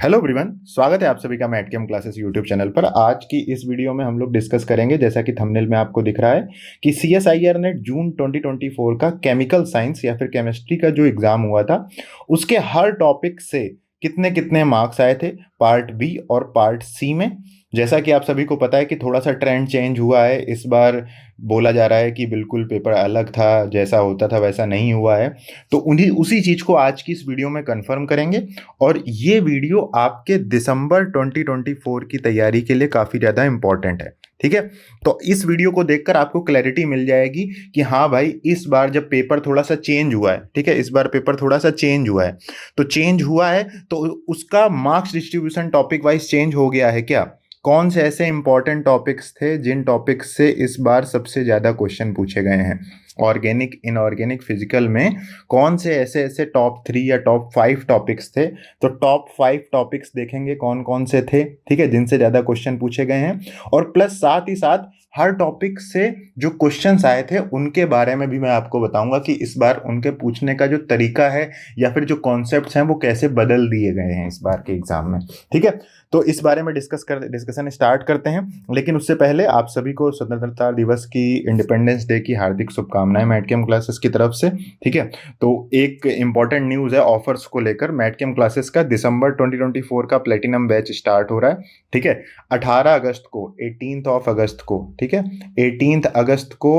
Hello everyone, स्वागत है आप सभी का मैटकेम क्लासेस यूट्यूब चैनल पर। आज की इस वीडियो में हम लोग डिस्कस करेंगे, जैसा कि थंबनेल में आपको दिख रहा है, कि सीएसआईआर नेट जून 2024 का केमिकल साइंस या फिर केमिस्ट्री का जो एग्जाम हुआ था उसके हर टॉपिक से कितने कितने मार्क्स आए थे पार्ट बी और पार्ट सी में। जैसा कि आप सभी को पता है कि थोड़ा सा ट्रेंड चेंज हुआ है इस बार। बोला जा रहा है कि बिल्कुल पेपर अलग था, जैसा होता था वैसा नहीं हुआ है। तो उन्हीं उसी चीज़ को आज की इस वीडियो में कंफर्म करेंगे। और ये वीडियो आपके दिसंबर 2024 की तैयारी के लिए काफ़ी ज़्यादा इंपॉर्टेंट है, ठीक है। तो इस वीडियो को देखकर आपको क्लैरिटी मिल जाएगी कि हाँ भाई, इस बार जब पेपर थोड़ा सा चेंज हुआ है, ठीक है, इस बार पेपर थोड़ा सा चेंज हुआ है, तो चेंज हुआ है तो उसका marks distribution topic wise change हो गया है क्या। कौन से ऐसे इंपॉर्टेंट टॉपिक्स थे जिन टॉपिक्स से इस बार सबसे ज़्यादा क्वेश्चन पूछे गए हैं ऑर्गेनिक इनऑर्गेनिक फिजिकल में। कौन से ऐसे ऐसे टॉप 3 या टॉप 5 टॉपिक्स थे। तो टॉप 5 टॉपिक्स देखेंगे कौन कौन से थे, ठीक है, जिनसे ज़्यादा क्वेश्चन पूछे गए हैं। और प्लस साथ ही साथ हर टॉपिक से जो क्वेश्चंस आए थे उनके बारे में भी मैं आपको बताऊंगा कि इस बार उनके पूछने का जो तरीका है या फिर जो कॉन्सेप्ट्स हैं वो कैसे बदल दिए गए हैं इस बार के एग्जाम में, ठीक है। तो इस बारे में डिस्कशन स्टार्ट करते हैं। लेकिन उससे पहले आप सभी को स्वतंत्रता दिवस की, इंडिपेंडेंस डे की हार्दिक शुभकामनाएं मैटकेम क्लासेस की तरफ से, ठीक है। तो एक इंपॉर्टेंट न्यूज़ है ऑफर्स को लेकर। मैटकेम क्लासेस का दिसंबर 2024 का प्लेटिनम बैच स्टार्ट हो रहा है, ठीक है। 18 अगस्त को, 18 अगस्त को, ठीक है, 18 अगस्त को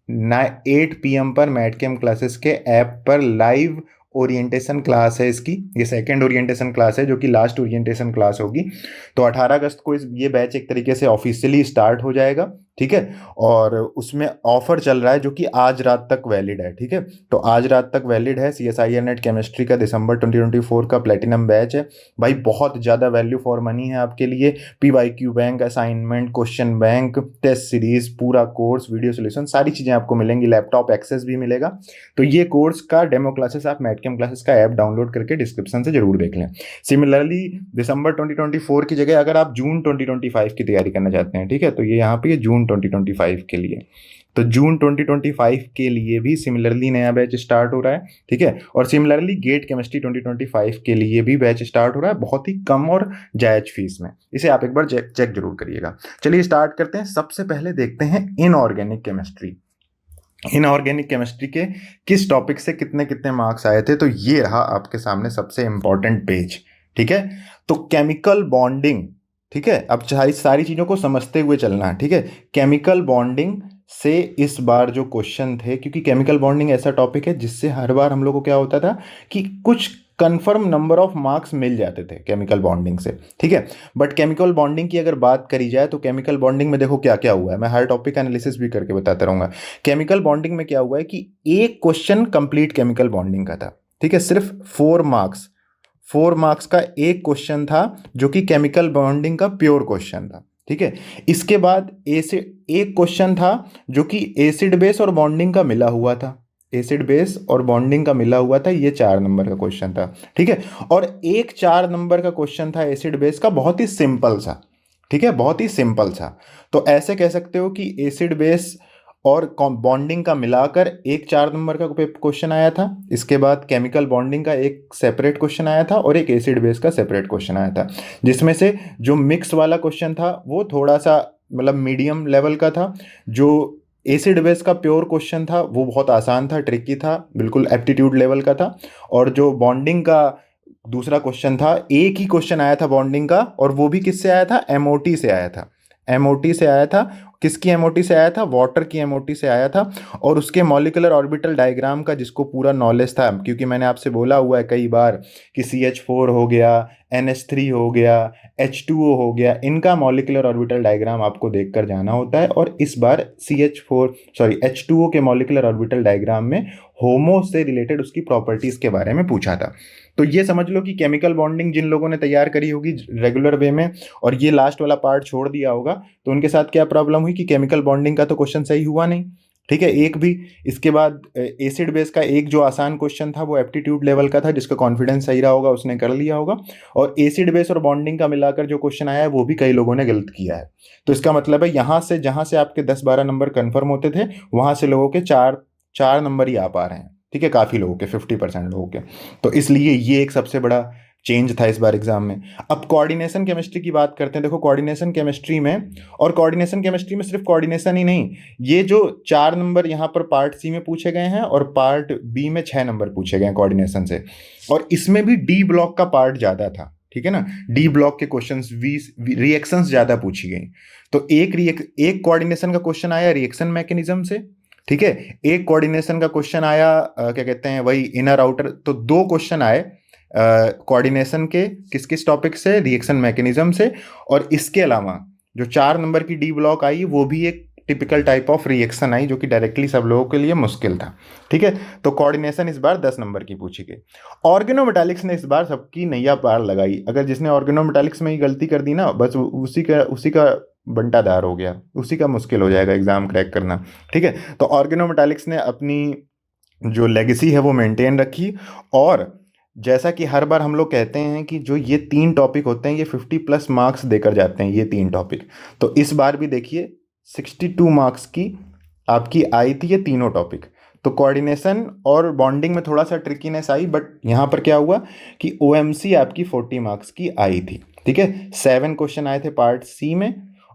8 PM पर मैटकेम क्लासेस के ऐप पर लाइव ओरिएंटेशन क्लास है इसकी। ये सेकंड ओरिएंटेशन क्लास है जो कि लास्ट ओरिएंटेशन क्लास होगी। तो 18 अगस्त को ये बैच एक तरीके से ऑफिशियली स्टार्ट हो जाएगा, ठीक है। और उसमें ऑफर चल रहा है जो कि आज रात तक वैलिड है, ठीक है। तो आज रात तक वैलिड है सीएसआईआर नेट केमिस्ट्री का दिसंबर 2024 का प्लेटिनम बैच है। भाई बहुत ज़्यादा वैल्यू फॉर मनी है आपके लिए। PYQ bank, assignment, question bank, test series, पूरा कोर्स, वीडियो सोल्यूशन, सारी चीज़ें आपको मिलेंगी। लैपटॉप एक्सेस भी मिलेगा। तो ये कोर्स का डेमो क्लासेस आप मैटकेम क्लासेस का ऐप डाउनलोड करके डिस्क्रिप्शन से जरूर देख लें। सिमिलरली दिसंबर 2024 की जगह अगर आप जून 2025 की तैयारी करना चाहते हैं, ठीक है, तो ये यहाँ पे जून 2025 के लिए, तो जून 2025 के लिए भी सिमिलरली नया बैच स्टार्ट हो रहा है, ठीक है। और सिमिलरली गेट केमिस्ट्री 2025 के लिए भी बैच स्टार्ट हो रहा है, बहुत ही कम और जायज फीस में। इसे आप एक बार चेक जरूर करिएगा। चलिए स्टार्ट करते हैं। सबसे पहले देखते हैं इनऑर्गेनिक केमिस्ट्री। इनऑर्गेनिक केमिस्ट्री के किस टॉपिक से कितने कितने मार्क्स आए थे। तो ये रहा आपके सामने सबसे इंपॉर्टेंट पेज, ठीक है। तो केमिकल बॉन्डिंग, ठीक है, अब सारी चीज़ों को समझते हुए चलना है, ठीक है। केमिकल बॉन्डिंग से इस बार जो क्वेश्चन थे, क्योंकि केमिकल बॉन्डिंग ऐसा टॉपिक है जिससे हर बार हम लोग को क्या होता था कि कुछ कंफर्म नंबर ऑफ मार्क्स मिल जाते थे केमिकल बॉन्डिंग से, ठीक है। बट केमिकल बॉन्डिंग की अगर बात करी जाए तो केमिकल बॉन्डिंग में देखो क्या क्या हुआ है। मैं हर टॉपिक एनालिसिस भी करके बताता रहूँगा। केमिकल बॉन्डिंग में क्या हुआ है कि एक क्वेश्चन कंप्लीट केमिकल बॉन्डिंग का था, ठीक है, सिर्फ 4 मार्क्स का एक क्वेश्चन था जो कि केमिकल बॉन्डिंग का प्योर क्वेश्चन था, ठीक है। इसके बाद एक क्वेश्चन था जो कि एसिड बेस और बॉन्डिंग का मिला हुआ था। एसिड बेस और बॉन्डिंग का मिला हुआ था, ये 4 नंबर का क्वेश्चन था, ठीक है। और एक 4 नंबर का क्वेश्चन था एसिड बेस का, बहुत ही सिंपल सा, ठीक है, बहुत ही सिंपल सा। तो ऐसे कह सकते हो कि एसिड बेस और बॉन्डिंग का मिलाकर एक 4 नंबर का क्वेश्चन आया था। इसके बाद केमिकल बॉन्डिंग का एक सेपरेट क्वेश्चन आया था और एक एसिड बेस का सेपरेट क्वेश्चन आया था, जिसमें से जो मिक्स वाला क्वेश्चन था वो थोड़ा सा मतलब मीडियम लेवल का था। जो एसिड बेस का प्योर क्वेश्चन था वो बहुत आसान था, ट्रिकी था, बिल्कुल एप्टीट्यूड लेवल का था। और जो बॉन्डिंग का दूसरा क्वेश्चन था, एक ही क्वेश्चन आया था बॉन्डिंग का, और वो भी किससे आया था, एमओटी से आया था। एमओटी से आया था। किसकी एमओटी से आया था, वाटर की एमओटी से आया था। और उसके मॉलिक्यूलर ऑर्बिटल डायग्राम का जिसको पूरा नॉलेज था, क्योंकि मैंने आपसे बोला हुआ है कई बार कि CH4 हो गया, NH3 हो गया, H2O हो गया, इनका मॉलिक्यूलर ऑर्बिटल डायग्राम आपको देखकर जाना होता है। और इस बार H2O के मॉलिक्यूलर ऑर्बिटल डायग्राम में होमो से रिलेटेड उसकी प्रॉपर्टीज के बारे में पूछा था। तो ये समझ लो कि केमिकल बॉन्डिंग जिन लोगों ने तैयार करी होगी रेगुलर वे में और ये लास्ट वाला पार्ट छोड़ दिया होगा, तो उनके साथ क्या प्रॉब्लम हुई कि केमिकल बॉन्डिंग का तो क्वेश्चन सही हुआ नहीं, ठीक है, एक भी। इसके बाद एसिड बेस का एक जो आसान क्वेश्चन था वो एप्टीट्यूड लेवल का था, जिसका कॉन्फिडेंस सही रहा होगा उसने कर लिया होगा। और एसिड बेस और बॉन्डिंग का मिलाकर जो क्वेश्चन आया है वो भी कई लोगों ने गलत किया है। तो इसका मतलब है यहाँ से जहाँ से आपके 10-12 नंबर कन्फर्म होते थे वहाँ से लोगों के 4 नंबर ही आ पा रहे हैं, ठीक है, काफ़ी लोगों के, 50% लोगों के। तो इसलिए ये एक सबसे बड़ा चेंज था इस बार एग्जाम में। अब कोऑर्डिनेशन केमिस्ट्री की बात करते हैं। देखो कोऑर्डिनेशन केमिस्ट्री में, और कोऑर्डिनेशन केमिस्ट्री में सिर्फ कोऑर्डिनेशन ही नहीं, ये जो 4 नंबर यहाँ पर पार्ट सी में पूछे गए हैं और पार्ट बी में 6 नंबर पूछे गए हैं कोऑर्डिनेशन से, और इसमें भी डी ब्लॉक का पार्ट ज़्यादा था, ठीक है ना। डी ब्लॉक के क्वेश्चंस रिएक्शंस ज़्यादा पूछी गई। तो एक कोऑर्डिनेशन का क्वेश्चन आया रिएक्शन मैकेनिज्म से, ठीक है, एक कोऑर्डिनेशन का क्वेश्चन आया क्या कहते हैं वही इनर आउटर। तो 2 क्वेश्चन आए कोऑर्डिनेशन के किस किस टॉपिक से, रिएक्शन मैकेनिज्म से, और इसके अलावा जो 4 नंबर की डी ब्लॉक आई वो भी एक typical type of reaction I जो कि डायरेक्टली सब लोगों के लिए मुश्किल था, ठीक है। तो कोऑर्डिनेशन इस बार 10 नंबर की पूछी गई। ऑर्गेनोमेटालिक्स ने इस बार सबकी नैया पार लगाई। अगर जिसने ऑर्गेनोमेटालिक्स में ही गलती कर दी ना, बस उसी का बंटाधार हो गया, उसी का मुश्किल हो जाएगा एग्जाम क्रैक करना, ठीक है। तो ऑर्गेनोमेटालिक्स ने अपनी जो लेगेसी है वो मेंटेन रखी, और जैसा कि हर बार हम लोग कहते हैं कि जो ये 3 टॉपिक होते हैं ये 50+ मार्क्स देकर जाते हैं, ये 3 टॉपिक। तो इस बार भी देखिए 62 मार्क्स की आपकी आई थी ये तीनों टॉपिक। तो कोऑर्डिनेशन और बॉन्डिंग में थोड़ा सा ट्रिकीनेस आई, बट यहाँ पर क्या हुआ कि ओएमसी आपकी 40 मार्क्स की आई थी, ठीक है। 7 क्वेश्चन आए थे पार्ट सी में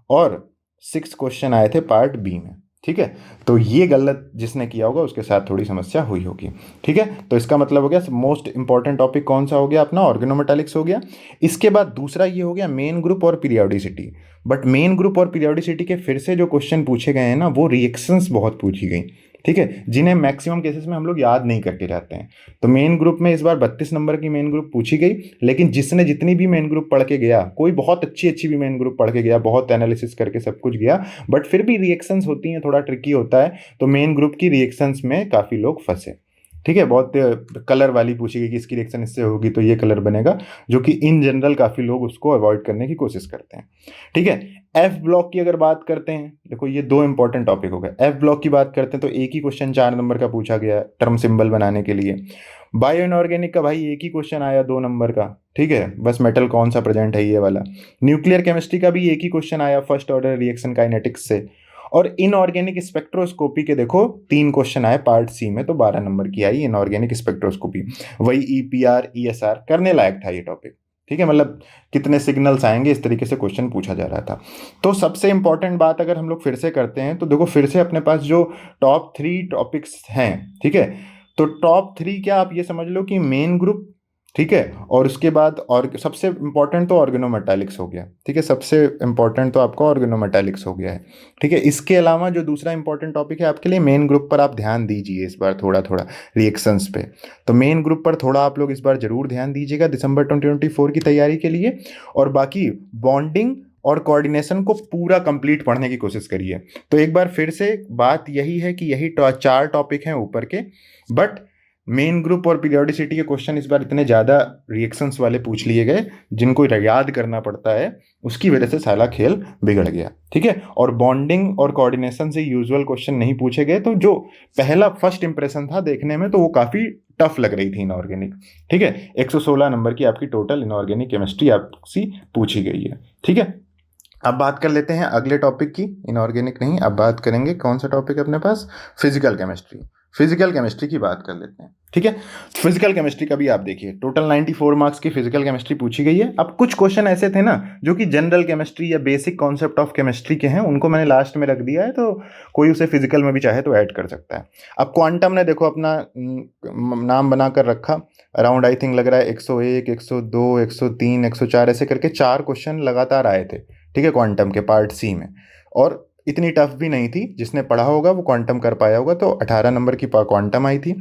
और 6 क्वेश्चन आए थे पार्ट बी में, ठीक है। तो ये गलत जिसने किया होगा उसके साथ थोड़ी समस्या हुई होगी, ठीक है। तो इसका मतलब हो गया मोस्ट इंपॉर्टेंट टॉपिक कौन सा हो गया अपना, ऑर्गेनोमेटालिक्स हो गया। इसके बाद दूसरा ये हो गया मेन ग्रुप और पीरियोडिसिटी। बट मेन ग्रुप और पीरियोडिसिटी के फिर से जो क्वेश्चन पूछे गए हैं ना वो रिएक्शंस बहुत पूछी गई, ठीक है, जिन्हें मैक्सिमम केसेस में हम लोग याद नहीं करके जाते हैं। तो मेन ग्रुप में इस बार 32 नंबर की मेन ग्रुप पूछी गई, लेकिन जिसने जितनी भी मेन ग्रुप पढ़ के गया, कोई बहुत अच्छी भी मेन ग्रुप पढ़ के गया, बहुत एनालिसिस करके सब कुछ गया, बट फिर भी रिएक्शंस होती हैं, थोड़ा ट्रिकी होता है। तो मेन ग्रुप की रिएक्शंस में काफ़ी लोग फंसे, ठीक है। बहुत कलर वाली पूछी गई कि इसकी रिएक्शन इससे होगी तो ये कलर बनेगा, जो कि इन जनरल काफ़ी लोग उसको अवॉइड करने की कोशिश करते हैं, ठीक है। एफ ब्लॉक की अगर बात करते हैं, देखो ये 2 इंपॉर्टेंट टॉपिक हो गए। एफ ब्लॉक की बात करते हैं तो एक ही क्वेश्चन 4 नंबर का पूछा गया टर्म सिंबल बनाने के लिए। बायो इनऑर्गेनिक का भाई एक ही क्वेश्चन आया 2 नंबर का, ठीक है, बस मेटल कौन सा प्रेजेंट है ये वाला। न्यूक्लियर केमिस्ट्री का भी एक ही क्वेश्चन आया फर्स्ट ऑर्डर रिएक्शन काइनेटिक्स से। और इनऑर्गेनिक स्पेक्ट्रोस्कोपी के देखो 3 क्वेश्चन आए पार्ट सी में, तो 12 नंबर की आई इनऑर्गेनिक स्पेक्ट्रोस्कोपी। वही ईपीआर ईएसआर करने लायक था ये टॉपिक, ठीक है, मतलब कितने सिग्नल्स आएंगे इस तरीके से क्वेश्चन पूछा जा रहा था। तो सबसे इंपॉर्टेंट बात अगर हम लोग फिर से करते हैं तो देखो फिर से अपने पास जो टॉप 3 टॉपिक्स हैं, ठीक है, तो टॉप 3 क्या आप ये समझ लो कि मेन ग्रुप, ठीक है, और उसके बाद और सबसे इंपॉर्टेंट तो ऑर्गेनोमेटालिक्स हो गया, ठीक है, सबसे इंपॉर्टेंट तो आपका ऑर्गेनोमेटालिक्स हो गया है, ठीक है। इसके अलावा जो दूसरा इंपॉर्टेंट टॉपिक है आपके लिए, मेन ग्रुप पर आप ध्यान दीजिए इस बार थोड़ा थोड़ा रिएक्शंस पे। तो मेन ग्रुप पर थोड़ा आप लोग इस बार जरूर ध्यान दीजिएगा दिसंबर 2024 की तैयारी के लिए। और बाकी बॉन्डिंग और कोऑर्डिनेशन को पूरा कंप्लीट पढ़ने की कोशिश करिए। तो एक बार फिर से बात यही है कि यही 4 टॉपिक हैं ऊपर के, बट मेन ग्रुप और पीरियोडिसिटी के क्वेश्चन इस बार इतने ज़्यादा रिएक्शंस वाले पूछ लिए गए जिनको याद करना पड़ता है, उसकी वजह से सारा खेल बिगड़ गया, ठीक है। और बॉन्डिंग और कोऑर्डिनेशन से यूजुअल क्वेश्चन नहीं पूछे गए, तो जो पहला फर्स्ट इंप्रेशन था देखने में तो वो काफ़ी टफ लग रही थी इनऑर्गेनिक, ठीक है। 116 नंबर की आपकी टोटल इनऑर्गेनिक केमिस्ट्री आपसी पूछी गई है, ठीक है। अब बात कर लेते हैं अगले टॉपिक की, इनऑर्गेनिक नहीं, अब बात करेंगे कौन सा टॉपिक है अपने पास, फिजिकल केमिस्ट्री। फिजिकल केमिस्ट्री की बात कर लेते हैं, ठीक है। फिजिकल केमिस्ट्री का भी आप देखिए टोटल 94 मार्क्स की फिजिकल केमिस्ट्री पूछी गई है। अब कुछ क्वेश्चन ऐसे थे ना जो कि जनरल केमिस्ट्री या बेसिक कॉन्सेप्ट ऑफ केमिस्ट्री के हैं, उनको मैंने लास्ट में रख दिया है, तो कोई उसे फिजिकल में भी चाहे तो ऐड कर सकता है। अब क्वांटम ने देखो अपना नाम बनाकर रखा, अराउंड आई थिंक लग रहा है 101, 102, 103, 104 ऐसे करके 4 क्वेश्चन लगातार आए थे, ठीक है, क्वांटम के पार्ट सी में, और इतनी टफ भी नहीं थी, जिसने पढ़ा होगा वो क्वांटम कर पाया होगा। तो 18 नंबर की क्वांटम आई थी।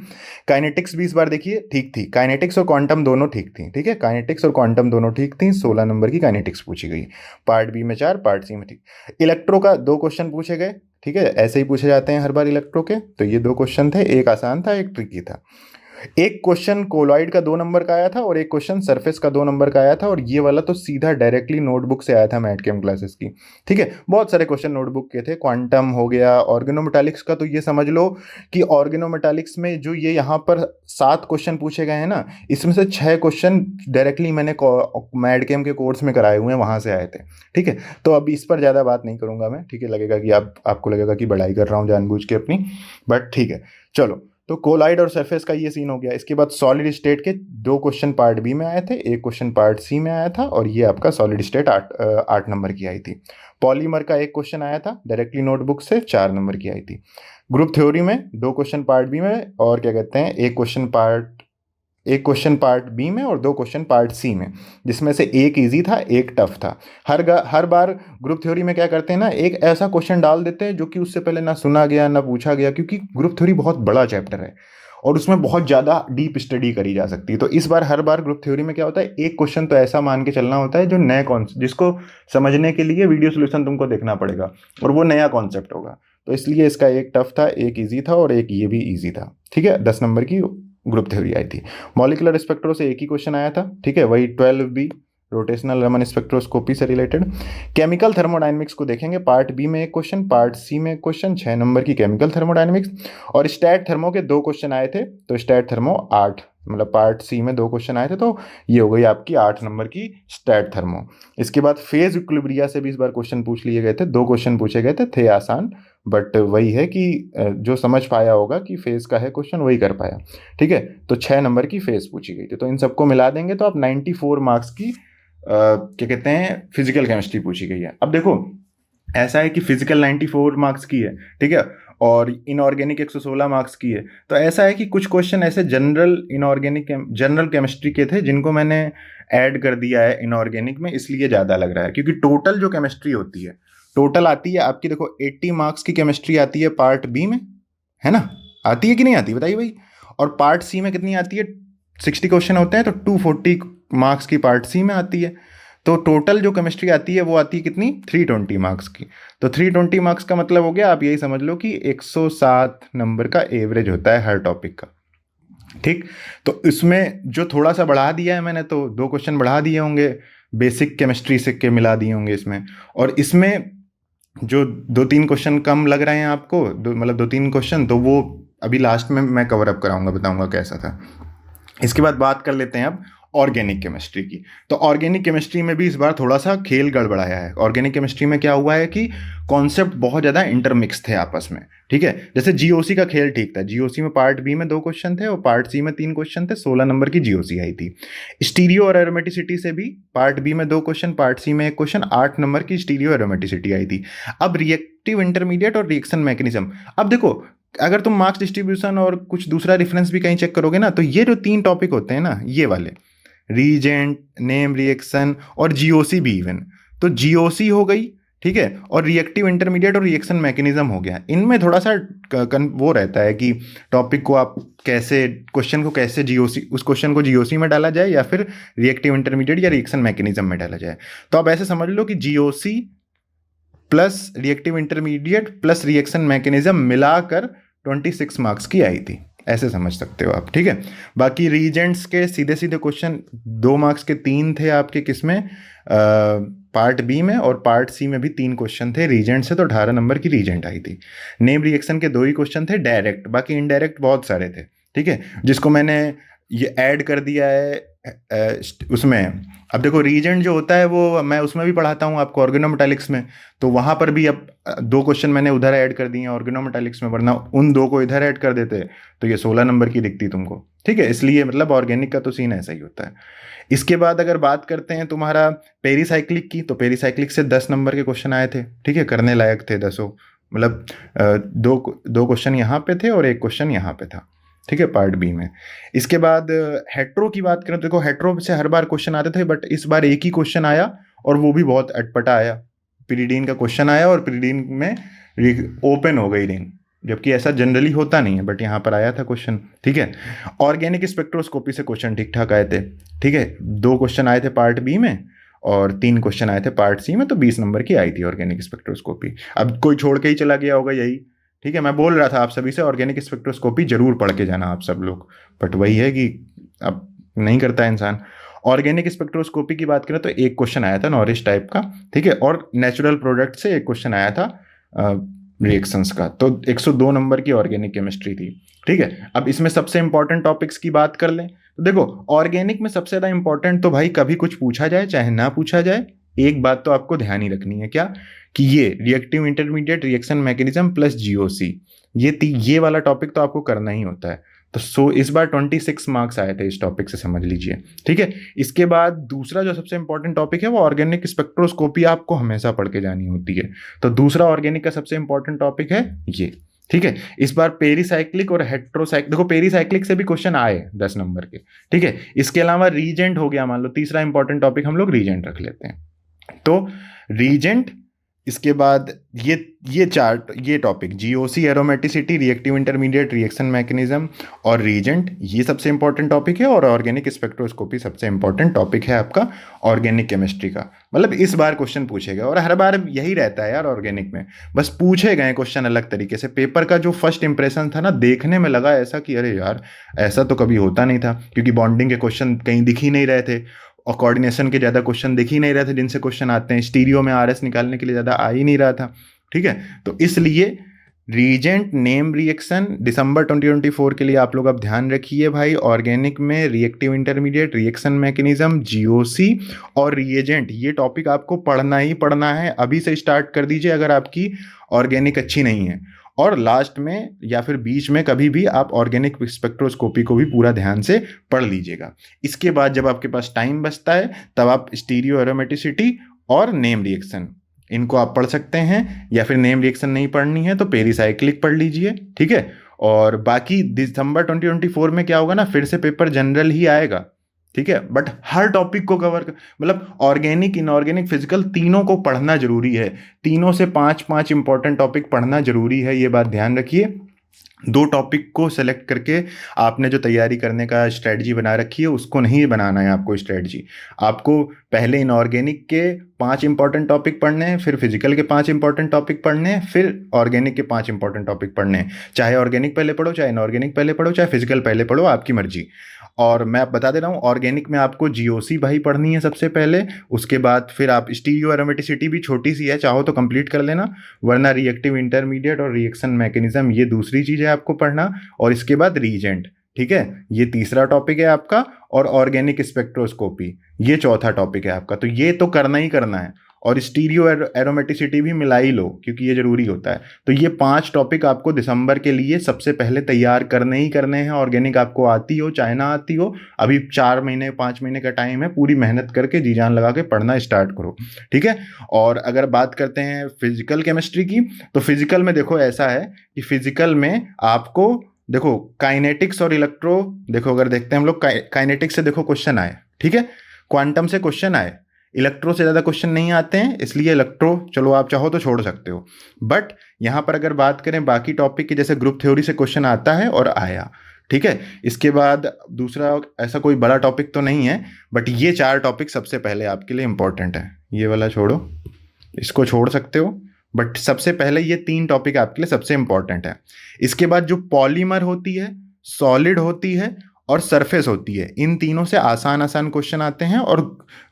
काइनेटिक्स भी इस बार देखिए ठीक थी, काइनेटिक्स और क्वांटम दोनों ठीक थी, ठीक है, काइनेटिक्स और क्वांटम दोनों ठीक थी। 16 नंबर की काइनेटिक्स पूछी गई, पार्ट बी में 4, पार्ट सी में ठीक। इलेक्ट्रो का 2 क्वेश्चन पूछे गए, ठीक है, ऐसे ही पूछे जाते हैं हर बार इलेक्ट्रो के, तो ये 2 क्वेश्चन थे, एक आसान था एक ट्रिकी था। एक क्वेश्चन कोलॉइड का 2 नंबर का आया था और एक क्वेश्चन सरफेस का 2 नंबर का आया था, और ये वाला तो सीधा डायरेक्टली नोटबुक से आया था मैथ केम क्लासेस की, ठीक है। बहुत सारे क्वेश्चन नोटबुक के थे। क्वांटम हो गया, ऑर्गेनोमेटालिक्स का तो ये समझ लो कि ऑर्गेनोमेटालिक्स में जो ये यहाँ पर 7 क्वेश्चन पूछे गए हैं ना, इसमें से 6 क्वेश्चन डायरेक्टली मैंने मैथ केम के कोर्स में कराए हुए हैं, वहाँ से आए थे, ठीक है। तो अब इस पर ज़्यादा बात नहीं करूँगा मैं, ठीक है, लगेगा कि आपको लगेगा कि बड़ाई कर रहा हूँ जानबूझ के अपनी, बट ठीक है, चलो। तो कोलाइड और सरफेस का ये सीन हो गया। इसके बाद सॉलिड स्टेट के 2 क्वेश्चन पार्ट बी में आए थे, 1 क्वेश्चन पार्ट सी में आया था, और ये आपका सॉलिड स्टेट 8 नंबर की आई थी। पॉलीमर का 1 क्वेश्चन आया था डायरेक्टली नोटबुक से, 4 नंबर की आई थी। ग्रुप थ्योरी में 2 क्वेश्चन पार्ट बी में, और क्या कहते हैं, एक क्वेश्चन पार्ट बी में और 2 क्वेश्चन पार्ट सी में, जिसमें से एक इजी था, एक टफ था। हर बार ग्रुप थ्योरी में क्या करते हैं ना, एक ऐसा क्वेश्चन डाल देते हैं जो कि उससे पहले ना सुना गया ना पूछा गया, क्योंकि ग्रुप थ्योरी बहुत बड़ा चैप्टर है और उसमें बहुत ज़्यादा डीप स्टडी करी जा सकती है। तो इस बार हर बार ग्रुप थ्योरी में क्या होता है, एक क्वेश्चन तो ऐसा मान के चलना होता है जो नए कॉन्सेप्ट, जिसको समझने के लिए वीडियो सोल्यूशन तुमको देखना पड़ेगा और वो नया कॉन्सेप्ट होगा। तो इसलिए इसका एक टफ था, एक ईजी था, और एक ये भी ईजी था। ठीक है, 10 नंबर की ग्रुप थ्योरी आई थी। मॉलिक्यूलर स्पेक्ट्रो से एक ही क्वेश्चन आया था। ठीक है, वही 12B रोटेशनल रमन स्पेक्ट्रोस्कोपी से रिलेटेड। केमिकल थर्मोडायनेमिक्स को देखेंगे, पार्ट बी में 1 क्वेश्चन, पार्ट सी में 1 क्वेश्चन, 6 नंबर की केमिकल थर्मोडायनेमिक्स। और स्टैट थर्मो के 2 क्वेश्चन आए थे, तो स्टैट थर्मो 8, मतलब पार्ट सी में 2 क्वेश्चन आए थे, तो ये हो गई आपकी 8 नंबर की स्टैट थर्मो। इसके बाद फेज इक्विलिब्रिया से भी इस बार क्वेश्चन पूछ लिए गए थे, 2 क्वेश्चन पूछे गए थे आसान, बट वही है कि जो समझ पाया होगा कि फेज का है क्वेश्चन वही कर पाया। ठीक है, तो 6 नंबर की फेज पूछी गई थी। तो इन सबको मिला देंगे तो आप 94 मार्क्स की क्या कहते हैं, फिजिकल केमिस्ट्री पूछी गई है। अब देखो, ऐसा है कि फिजिकल 94 मार्क्स की है, ठीक है, और इनऑर्गेनिक 116 मार्क्स की है। तो ऐसा है कि कुछ क्वेश्चन ऐसे जनरल केमिस्ट्री के थे जिनको मैंने ऐड कर दिया है इनऑर्गेनिक में, इसलिए ज़्यादा लग रहा है, क्योंकि टोटल जो केमिस्ट्री होती है, टोटल आती है आपकी, देखो 80 मार्क्स की केमिस्ट्री आती है पार्ट बी में, है ना, आती है कि नहीं आती बताइए भाई। और पार्ट सी में कितनी आती है, 60 क्वेश्चन होते हैं, तो 240 मार्क्स की पार्ट सी में आती है। तो टोटल जो केमिस्ट्री आती है वो आती है कितनी, 320 मार्क्स की। तो 320 मार्क्स का मतलब हो गया, आप यही समझ लो कि 107 नंबर का एवरेज होता है हर टॉपिक का। ठीक, तो इसमें जो थोड़ा सा बढ़ा दिया है मैंने, तो 2 क्वेश्चन बढ़ा दिए होंगे, बेसिक केमिस्ट्री से के मिला दिए होंगे इसमें। और इसमें जो 2-3 क्वेश्चन कम लग रहे हैं आपको, मतलब 2-3 क्वेश्चन, तो वो अभी लास्ट में मैं कवर अप कराऊंगा, बताऊंगा कैसा था। इसके बाद बात कर लेते हैं अब ऑर्गेनिक केमिस्ट्री की। तो ऑर्गेनिक केमिस्ट्री में भी इस बार थोड़ा सा खेल गड़बड़ाया है। ऑर्गेनिक केमिस्ट्री में क्या हुआ है कि कॉन्सेप्ट बहुत ज़्यादा इंटरमिक्स थे आपस में। ठीक है, जैसे जीओसी का खेल ठीक था, जीओसी में पार्ट बी में 2 क्वेश्चन थे और पार्ट सी में 3 क्वेश्चन थे, 16 नंबर की जीओसी आई थी। स्टीरियो और एरोमेटिसिटी से भी पार्ट बी में 2 क्वेश्चन, पार्ट सी में 1 क्वेश्चन, 8 नंबर की स्टीरियो एरोमेटिसिटी आई थी। अब रिएक्टिव इंटरमीडिएट और रिएक्शन मैकेनिज्म, अब देखो, अगर तुम मार्क्स डिस्ट्रीब्यूशन और कुछ दूसरा रेफरेंस भी कहीं चेक करोगे ना, तो ये जो 3 टॉपिक होते हैं ना, ये वाले रीजेंट, नेम रिएक्शन और जीओसी भी इवन, तो जीओसी हो गई, ठीक है, और रिएक्टिव इंटरमीडिएट और रिएक्शन मैकेनिज्म हो गया। इनमें थोड़ा सा वो रहता है कि टॉपिक को आप कैसे, क्वेश्चन को कैसे जीओसी, उस क्वेश्चन को जीओसी में डाला जाए या फिर रिएक्टिव इंटरमीडिएट या रिएक्शन मैकेनिज्म में डाला जाए। तो आप ऐसे समझ लो कि GOC plus reactive intermediate plus reaction mechanism मिलाकर 26 मार्क्स की आई थी, ऐसे समझ सकते हो आप। ठीक है, बाकी रीजेंट्स के सीधे सीधे क्वेश्चन 2 मार्क्स के 3 थे आपके, किसमें, पार्ट बी में, और पार्ट सी में भी 3 क्वेश्चन थे रीजेंट से, तो 18 नंबर की रीजेंट आई थी। नेम रिएक्शन के 2 ही क्वेश्चन थे डायरेक्ट, बाकी इनडायरेक्ट बहुत सारे थे। ठीक है, जिसको मैंने ये ऐड कर दिया है उसमें। अब देखो, रीजेंट जो होता है वो मैं उसमें भी पढ़ाता हूँ आपको, ऑर्गेनोमेटालिक्स में, तो वहाँ पर भी अब 2 क्वेश्चन मैंने उधर ऐड कर दिए हैं ऑर्गेनोमेटालिक्स में, वरना उन 2 को इधर ऐड कर देते तो ये 16 नंबर की दिखती तुमको। ठीक है, इसलिए मतलब ऑर्गेनिक का तो सीन ऐसा ही होता है। इसके बाद अगर बात करते हैं तुम्हारा पेरीसाइक्लिक की, तो पेरीसाइक्लिक से 10 नंबर के क्वेश्चन आए थे। ठीक है, करने लायक थे 10, मतलब 2 क्वेश्चन यहाँ पे थे और 1 क्वेश्चन यहाँ पे था। ठीक है, पार्ट बी में। इसके बाद हेट्रो की बात करें तो देखो, हेट्रो से हर बार क्वेश्चन आते थे, बट इस बार एक ही क्वेश्चन आया और वो भी बहुत अटपटा आया। पिरिडीन का क्वेश्चन आया और पिरिडीन में ओपन हो गई रिंग, जबकि ऐसा जनरली होता नहीं है, बट यहाँ पर आया था क्वेश्चन। ठीक है, ऑर्गेनिक स्पेक्ट्रोस्कोपी से क्वेश्चन ठीक ठाक आए थे। ठीक है, 2 क्वेश्चन आए थे पार्ट बी में और 3 क्वेश्चन आए थे पार्ट सी में, तो 20 नंबर की आई थी ऑर्गेनिक स्पेक्ट्रोस्कोपी। अब कोई छोड़ के ही चला गया होगा यही। ठीक है, मैं बोल रहा था आप सभी से ऑर्गेनिक स्पेक्ट्रोस्कोपी जरूर पढ़ के जाना आप सब लोग, बट वही है कि अब नहीं करता है इंसान। ऑर्गेनिक स्पेक्ट्रोस्कोपी की बात करें तो 1 क्वेश्चन आया था नॉरिश टाइप का। ठीक है, और नेचुरल प्रोडक्ट से 1 क्वेश्चन आया था रिएक्शंस का, तो 102 नंबर की ऑर्गेनिक केमिस्ट्री थी। ठीक है, अब इसमें सबसे इंपॉर्टेंट टॉपिक्स की बात कर लें तो देखो, ऑर्गेनिक में सबसे ज़्यादा इंपॉर्टेंट तो भाई कभी कुछ पूछा जाए चाहे ना पूछा जाए, एक बात तो आपको ध्यान ही रखनी है, क्या कि ये reactive intermediate reaction mechanism plus GOC, ये वाला टॉपिक तो आपको करना ही होता है। तो इस बार 26 मार्क्स आए थे इस टॉपिक से, समझ लीजिए। ठीक है, इसके बाद दूसरा जो सबसे इंपॉर्टेंट टॉपिक है वो ऑर्गेनिक स्पेक्ट्रोस्कोपी, आपको हमेशा पढ़ के जानी होती है। तो दूसरा ऑर्गेनिक का सबसे इंपॉर्टेंट टॉपिक है ये। ठीक है, इस बार पेरीसाइक्लिक और हेट्रोसाइक्लिक, देखो पेरीसाइक्लिक से भी क्वेश्चन आए 10 नंबर के। ठीक है, इसके अलावा रीजेंट हो गया, मान लो तीसरा इंपॉर्टेंट टॉपिक हम लोग रीजेंट रख लेते हैं। तो रीजेंट, इसके बाद ये चार्ट, ये topic GOC, aromaticity, reactive intermediate reaction mechanism और रीजेंट, ये सबसे इंपॉर्टेंट टॉपिक है। और ऑर्गेनिक स्पेक्ट्रोस्कोपी सबसे इंपॉर्टेंट टॉपिक है आपका ऑर्गेनिक केमिस्ट्री का। मतलब इस बार क्वेश्चन पूछेगा, और हर बार यही रहता है यार ऑर्गेनिक में, बस पूछे गए क्वेश्चन अलग तरीके से। पेपर का जो फर्स्ट इंप्रेशन था ना, देखने में लगा ऐसा कि अरे यार ऐसा तो कभी होता नहीं था, क्योंकि बॉन्डिंग के क्वेश्चन कहीं दिख ही नहीं रहे थे और कोऑर्डिनेशन के ज़्यादा क्वेश्चन दिख ही नहीं रहे थे जिनसे क्वेश्चन आते हैं। स्टीरियो में आरएस निकालने के लिए ज़्यादा आ ही नहीं रहा था। ठीक है, तो इसलिए रीजेंट, नेम रिएक्शन दिसंबर 2024 के लिए आप लोग अब ध्यान रखिए भाई। ऑर्गेनिक में reactive intermediate reaction mechanism, GOC और रिएजेंट, ये टॉपिक आपको पढ़ना ही पढ़ना है। अभी से स्टार्ट कर दीजिए अगर आपकी ऑर्गेनिक अच्छी नहीं है। और लास्ट में या फिर बीच में कभी भी आप ऑर्गेनिक स्पेक्ट्रोस्कोपी को भी पूरा ध्यान से पढ़ लीजिएगा। इसके बाद जब आपके पास टाइम बचता है तब आप स्टीरियो एरोमेटिसिटी और नेम रिएक्शन, इनको आप पढ़ सकते हैं। या फिर नेम रिएक्शन नहीं पढ़नी है तो पेरीसाइक्लिक पढ़ लीजिए। ठीक है, और बाकी दिसंबर 2024 में क्या होगा ना, फिर से पेपर जनरल ही आएगा। ठीक है, बट हर टॉपिक को कवर मतलब ऑर्गेनिक, इनऑर्गेनिक, फिजिकल, तीनों को पढ़ना जरूरी है। तीनों से 5-5 इंपॉर्टेंट टॉपिक पढ़ना जरूरी है, ये बात ध्यान रखिए। 2 टॉपिक को सेलेक्ट करके आपने जो तैयारी करने का स्ट्रेटजी बना रखी है उसको नहीं बनाना है आपको स्ट्रेटजी। आपको पहले इनऑर्गेनिक के 5 इंपॉर्टेंट टॉपिक पढ़ने हैं, फिर फिजिकल के 5 इंपॉर्टेंट टॉपिक पढ़ने हैं, फिर ऑर्गेनिक के 5 इंपॉर्टेंट टॉपिक पढ़ने हैं। चाहे ऑर्गेनिक पहले पढ़ो, चाहे इनऑर्गेनिक पहले पढ़ो, चाहे फिजिकल पहले पढ़ो, आपकी मर्जी। और मैं बता दे रहा हूँ, ऑर्गेनिक में आपको जीओसी भाई पढ़नी है सबसे पहले। उसके बाद फिर आप स्टीरियो एरोमेटिसिटी भी छोटी सी है, चाहो तो कंप्लीट कर लेना, वरना रिएक्टिव इंटरमीडिएट और रिएक्शन मैकेनिज्म ये दूसरी चीज़ है आपको पढ़ना। और इसके बाद रीजेंट, ठीक है, ये तीसरा टॉपिक है आपका। और ऑर्गेनिक स्पेक्ट्रोस्कोपी ये चौथा टॉपिक है आपका। तो ये तो करना ही करना है। और स्टीरियो एरोमेटिसिटी भी मिला ही लो क्योंकि ये जरूरी होता है। तो ये 5 टॉपिक आपको दिसंबर के लिए सबसे पहले तैयार करने ही करने हैं। ऑर्गेनिक आपको आती हो चाहे ना आती हो, अभी 4 महीने 5 महीने का टाइम है, पूरी मेहनत करके जी जान लगा के पढ़ना स्टार्ट करो। ठीक है, और अगर बात करते हैं फिजिकल केमिस्ट्री की, तो फिजिकल में देखो ऐसा है कि फिजिकल में आपको देखो काइनेटिक्स और इलेक्ट्रो, देखो अगर देखते हैं हम लोग काइनेटिक्स से देखो क्वेश्चन आए, ठीक है, क्वांटम से क्वेश्चन आए, इलेक्ट्रो से ज़्यादा क्वेश्चन नहीं आते हैं, इसलिए इलेक्ट्रो चलो आप चाहो तो छोड़ सकते हो। बट यहाँ पर अगर बात करें बाकी टॉपिक की, जैसे ग्रुप थ्योरी से क्वेश्चन आता है और आया। ठीक है, इसके बाद दूसरा ऐसा कोई बड़ा टॉपिक तो नहीं है, बट ये 4 टॉपिक सबसे पहले आपके लिए इंपॉर्टेंट है। ये वाला छोड़ो, इसको छोड़ सकते हो, बट सबसे पहले ये 3 टॉपिक आपके लिए सबसे इंपॉर्टेंट है। इसके बाद जो पॉलीमर होती है, सॉलिड होती है और सरफेस होती है, इन तीनों से आसान आसान क्वेश्चन आते हैं। और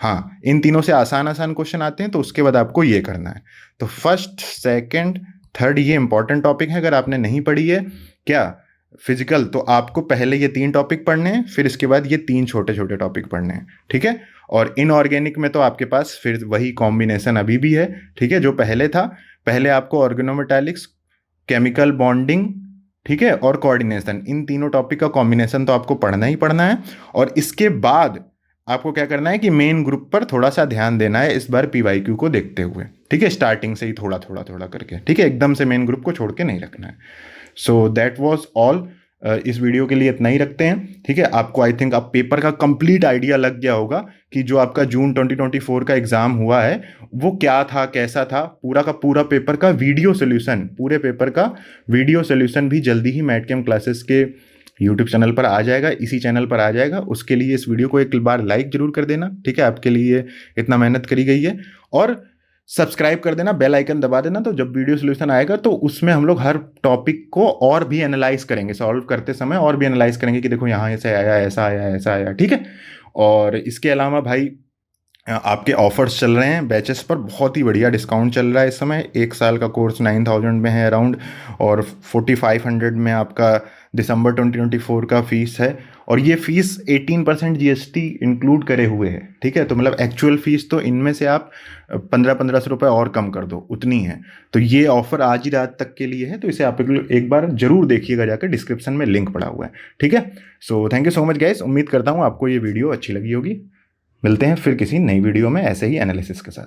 हाँ, इन तीनों से आसान आसान क्वेश्चन आते हैं, तो उसके बाद आपको ये करना है। तो फर्स्ट, सेकंड, थर्ड ये इंपॉर्टेंट टॉपिक है। अगर आपने नहीं पढ़ी है क्या फिजिकल, तो आपको पहले ये 3 टॉपिक पढ़ने हैं, फिर इसके बाद ये 3 छोटे छोटे टॉपिक पढ़ने हैं। ठीक है, और इनऑर्गेनिक में तो आपके पास फिर वही कॉम्बिनेशन अभी भी है। ठीक है, जो पहले था, पहले आपको ऑर्गेनोमेटालिक्स, केमिकल बॉन्डिंग, ठीक है, और कोऑर्डिनेशन, इन तीनों टॉपिक का कॉम्बिनेशन तो आपको पढ़ना ही पढ़ना है। और इसके बाद आपको क्या करना है कि मेन ग्रुप पर थोड़ा सा ध्यान देना है इस बार पीवाईक्यू को देखते हुए। ठीक है, स्टार्टिंग से ही थोड़ा थोड़ा थोड़ा करके, ठीक है, एकदम से मेन ग्रुप को छोड़ के नहीं रखना है। So that was all. इस वीडियो के लिए इतना ही रखते हैं। ठीक है, आपको आई थिंक अब पेपर का कंप्लीट आइडिया लग गया होगा कि जो आपका जून 2024 का एग्जाम हुआ है वो क्या था, कैसा था। पूरा का पूरा पेपर का वीडियो सोल्यूशन, पूरे पेपर का वीडियो सोल्यूशन भी जल्दी ही मैथकेम क्लासेस के यूट्यूब चैनल पर आ जाएगा, इसी चैनल पर आ जाएगा। उसके लिए इस वीडियो को एक बार लाइक जरूर कर देना। ठीक है, आपके लिए इतना मेहनत करी गई है। और सब्सक्राइब कर देना, बेल आइकन दबा देना, तो जब वीडियो सोल्यूशन आएगा तो उसमें हम लोग हर टॉपिक को और भी एनालाइज करेंगे, सॉल्व करते समय और भी एनालाइज करेंगे कि देखो यहाँ ऐसे आया, ऐसा आया, ऐसा आया। ठीक है, और इसके अलावा भाई आपके ऑफर्स चल रहे हैं बैचेस पर, बहुत ही बढ़िया डिस्काउंट चल रहा है इस समय। 1 साल का कोर्स 9000 में है अराउंड, और 4500 में आपका दिसंबर 2024 का फीस है। और ये फीस 18% जीएसटी इंक्लूड करे हुए है, ठीक है। तो मतलब एक्चुअल फीस तो इनमें से आप 1500 रुपये और कम कर दो, उतनी है। तो ये ऑफर आज ही रात तक के लिए है, तो इसे आप एक बार जरूर देखिएगा जाकर, डिस्क्रिप्शन में लिंक पड़ा हुआ है, ठीक है। So thank you so much guys, उम्मीद करता हूँ आपको ये वीडियो अच्छी लगी होगी। मिलते हैं फिर किसी नई वीडियो में ऐसे ही एनालिसिस के साथ।